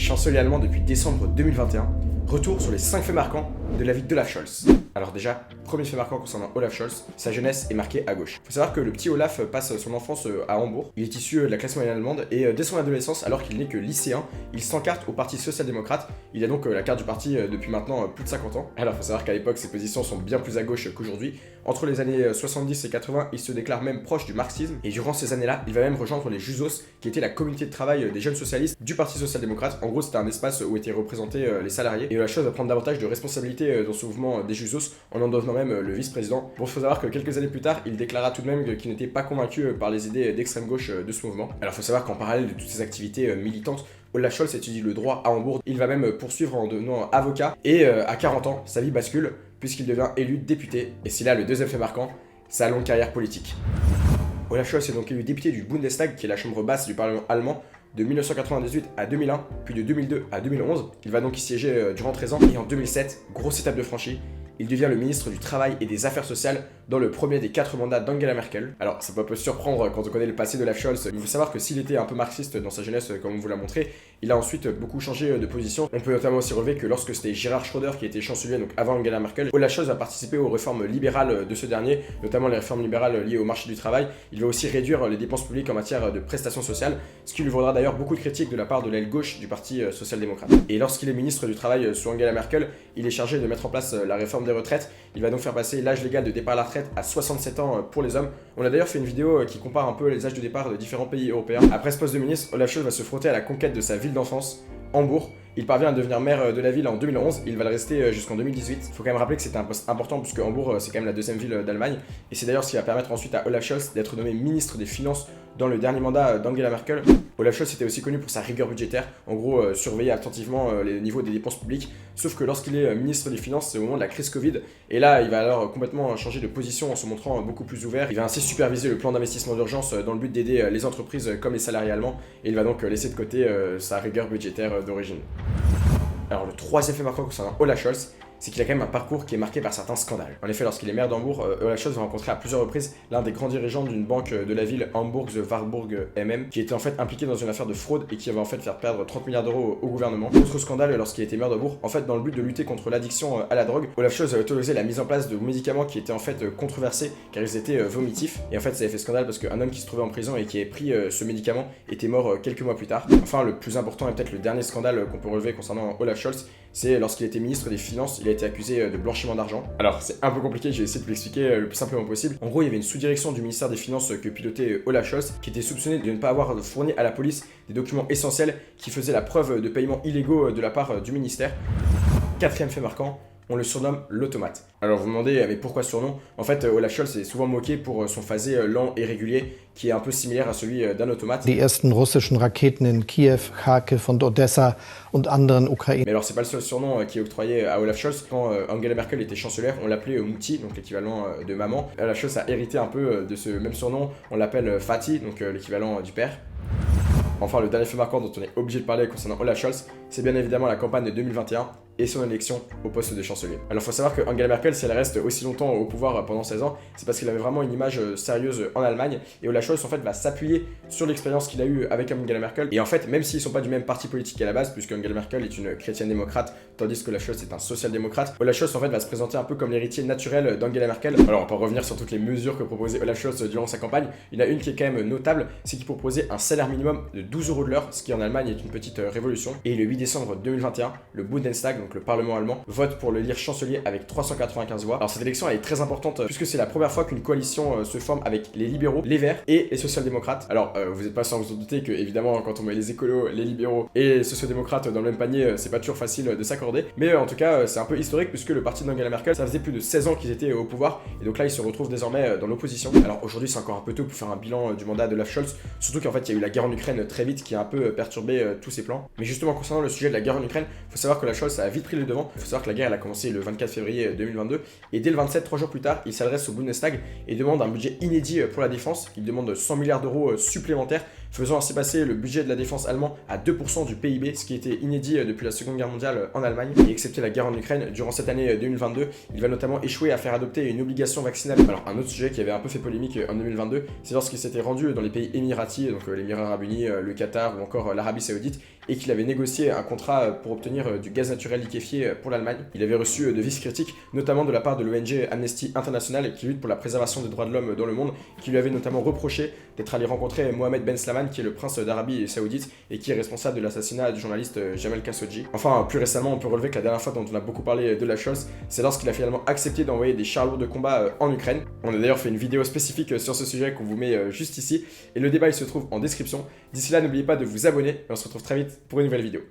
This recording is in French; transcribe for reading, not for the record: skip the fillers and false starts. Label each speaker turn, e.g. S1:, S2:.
S1: chancelier allemand depuis décembre 2021. Retour sur les 5 faits marquants de la vie d'Olaf Scholz. Alors déjà, premier fait marquant concernant Olaf Scholz, sa jeunesse est marquée à gauche. Faut savoir que le petit Olaf passe son enfance à Hambourg. Il est issu de la classe moyenne allemande et dès son adolescence, alors qu'il n'est que lycéen, il s'encarte au parti social-démocrate. Il a donc la carte du parti depuis maintenant plus de 50 ans. Alors faut savoir qu'à l'époque, ses positions sont bien plus à gauche qu'aujourd'hui. Entre les années 70 et 80, il se déclare même proche du marxisme. Et durant ces années-là, il va même rejoindre les Jusos, qui était la communauté de travail des jeunes socialistes du parti social-démocrate. En gros, c'était un espace où étaient représentés les salariés. Et la chose va prendre davantage de responsabilités dans ce mouvement des Jusos, en devenant même le vice-président. Bon, il faut savoir que quelques années plus tard, il déclara tout de même qu'il n'était pas convaincu par les idées d'extrême gauche de ce mouvement. Alors il faut savoir qu'en parallèle de toutes ces activités militantes, Olaf Scholz étudie le droit à Hambourg. Il va même poursuivre en devenant avocat. Et à 40 ans, sa vie bascule, puisqu'il devient élu député. Et c'est là le deuxième fait marquant, sa longue carrière politique. Olaf Scholz est donc élu député du Bundestag, qui est la chambre basse du Parlement allemand, de 1998 à 2001, puis de 2002 à 2011. Il va donc y siéger durant 13 ans. Et en 2007, grosse étape de franchie, il devient le ministre du Travail et des Affaires sociales dans le premier des 4 mandats d'Angela Merkel. Alors ça peut surprendre quand on connaît le passé d'Olaf Scholz. Il faut savoir que s'il était un peu marxiste dans sa jeunesse, comme on vous l'a montré, il a ensuite beaucoup changé de position. On peut notamment aussi relever que lorsque c'était Gerhard Schröder qui était chancelier, donc avant Angela Merkel, Olaf Scholz a participé aux réformes libérales de ce dernier, notamment les réformes libérales liées au marché du travail. Il va aussi réduire les dépenses publiques en matière de prestations sociales, ce qui lui vaudra d'ailleurs beaucoup de critiques de la part de l'aile gauche du parti social-démocrate. Et lorsqu'il est ministre du Travail sous Angela Merkel, il est chargé de mettre en place la réforme des retraites. Il va donc faire passer l'âge légal de départ à la retraite à 67 ans pour les hommes. On a d'ailleurs fait une vidéo qui compare un peu les âges de départ de différents pays européens. Après ce poste de ministre, Olaf Scholz va se frotter à la conquête de sa ville d'enfance, Hambourg. Il parvient à devenir maire de la ville en 2011, il va le rester jusqu'en 2018. Il faut quand même rappeler que c'était un poste important puisque Hambourg c'est quand même la deuxième ville d'Allemagne. Et c'est d'ailleurs ce qui va permettre ensuite à Olaf Scholz d'être nommé ministre des Finances dans le dernier mandat d'Angela Merkel. Olaf Scholz était aussi connu pour sa rigueur budgétaire, en gros surveiller attentivement les niveaux des dépenses publiques. Sauf que lorsqu'il est ministre des Finances, c'est au moment de la crise Covid. Et là, il va alors complètement changer de position en se montrant beaucoup plus ouvert. Il va ainsi superviser le plan d'investissement d'urgence dans le but d'aider les entreprises comme les salariés allemands. Et il va donc laisser de côté sa rigueur budgétaire d'origine. Alors le troisième fait marquant concernant Olaf Scholz, c'est qu'il a quand même un parcours qui est marqué par certains scandales. En effet, lorsqu'il est maire d'Hambourg, Olaf Scholz va rencontrer à plusieurs reprises l'un des grands dirigeants d'une banque de la ville, Hamburg's Warburg MM, qui était en fait impliqué dans une affaire de fraude et qui va en fait faire perdre 30 milliards d'euros au gouvernement. Autre scandale lorsqu'il était maire d'Hambourg, en fait dans le but de lutter contre l'addiction à la drogue, Olaf Scholz a autorisé la mise en place de médicaments qui étaient en fait controversés car ils étaient vomitifs. Et en fait ça a fait scandale parce qu'un homme qui se trouvait en prison et qui avait pris ce médicament était mort quelques mois plus tard. Enfin le plus important et peut-être le dernier scandale qu'on peut relever concernant Olaf Scholz, c'est lorsqu'il était ministre des Finances, il a été accusé de blanchiment d'argent. Alors c'est un peu compliqué, j'ai essayé de vous l'expliquer le plus simplement possible. En gros, il y avait une sous-direction du ministère des Finances que pilotait Olaf Scholz qui était soupçonné de ne pas avoir fourni à la police des documents essentiels qui faisaient la preuve de paiements illégaux de la part du ministère. Quatrième fait marquant, on le surnomme l'automate. Alors vous me demandez, mais pourquoi ce surnom? En fait, Olaf Scholz est souvent moqué pour son phasé lent et régulier, qui est un peu similaire à celui d'un automate.
S2: Die ersten russischen Raketen in Kiew, Kharkiv und Odessa und anderen Ukraine.
S1: Mais alors c'est pas le seul surnom qui est octroyé à Olaf Scholz. Quand Angela Merkel était chancelière, on l'appelait Mouti, donc l'équivalent de maman. Olaf Scholz a hérité un peu de ce même surnom, on l'appelle Fatih, donc l'équivalent du père. Enfin, le dernier fait marquant dont on est obligé de parler concernant Olaf Scholz, c'est bien évidemment la campagne de 2021 et son élection au poste de chancelier. Alors il faut savoir que Angela Merkel, si elle reste aussi longtemps au pouvoir pendant 16 ans, c'est parce qu'il avait vraiment une image sérieuse en Allemagne, et Olaf Scholz en fait va s'appuyer sur l'expérience qu'il a eue avec Angela Merkel. Et en fait, même s'ils sont pas du même parti politique à la base, puisque Angela Merkel est une chrétienne démocrate, tandis que Olaf Scholz est un social-démocrate, Olaf Scholz en fait va se présenter un peu comme l'héritier naturel d'Angela Merkel. Alors on peut revenir sur toutes les mesures que proposait Olaf Scholz durant sa campagne. Il y en a une qui est quand même notable, c'est qu'il proposait un salaire minimum de 12 € de l'heure, ce qui en Allemagne est une petite révolution. Et le 8 décembre 2021, le Bundestag, donc le Parlement allemand, vote pour le lire chancelier avec 395 voix. Alors cette élection elle est très importante puisque c'est la première fois qu'une coalition se forme avec les libéraux, les verts et les social-démocrates. Alors vous n'êtes pas sans vous en douter que évidemment quand on met les écolos, les libéraux et les social-démocrates dans le même panier, c'est pas toujours facile de s'accorder. Mais en tout cas c'est un peu historique puisque le parti d'Angela Merkel, ça faisait plus de 16 ans qu'ils étaient au pouvoir et donc là ils se retrouvent désormais dans l'opposition. Alors aujourd'hui c'est encore un peu tôt pour faire un bilan du mandat de Olaf Scholz, surtout qu'en fait il y a eu la guerre en Ukraine très vite qui a un peu perturbé tous ses plans. Mais justement concernant le sujet de la guerre en Ukraine, faut savoir que Olaf Scholz a vite pris le devant. Faut savoir que la guerre elle a commencé le 24 février 2022 et dès le 27, 3 jours plus tard, il s'adresse au Bundestag et demande un budget inédit pour la défense. Il demande 100 milliards d'euros supplémentaires faisant ainsi passer le budget de la défense allemand à 2% du PIB, ce qui était inédit depuis la Seconde Guerre mondiale en Allemagne. Et excepté la guerre en Ukraine, durant cette année 2022, il va notamment échouer à faire adopter une obligation vaccinale. Alors un autre sujet qui avait un peu fait polémique en 2022, c'est lorsqu'il s'était rendu dans les pays émiratis, donc les Émirats Arabes Unis, le Qatar ou encore l'Arabie Saoudite, et qu'il avait négocié un contrat pour obtenir du gaz naturel liquéfié pour l'Allemagne. Il avait reçu de vives critiques, notamment de la part de l'ONG Amnesty International, qui lutte pour la préservation des droits de l'homme dans le monde, qui lui avait notamment reproché d'être allé rencontrer Mohamed Ben Salman, qui est le prince d'Arabie Saoudite et qui est responsable de l'assassinat du journaliste Jamal Khashoggi. Enfin, plus récemment, on peut relever que la dernière fois dont on a beaucoup parlé d'Olaf Scholz, c'est lorsqu'il a finalement accepté d'envoyer des chars lourds de combat en Ukraine. On a d'ailleurs fait une vidéo spécifique sur ce sujet qu'on vous met juste ici, et le débat il se trouve en description. D'ici là, n'oubliez pas de vous abonner, et on se retrouve très vite pour une nouvelle vidéo.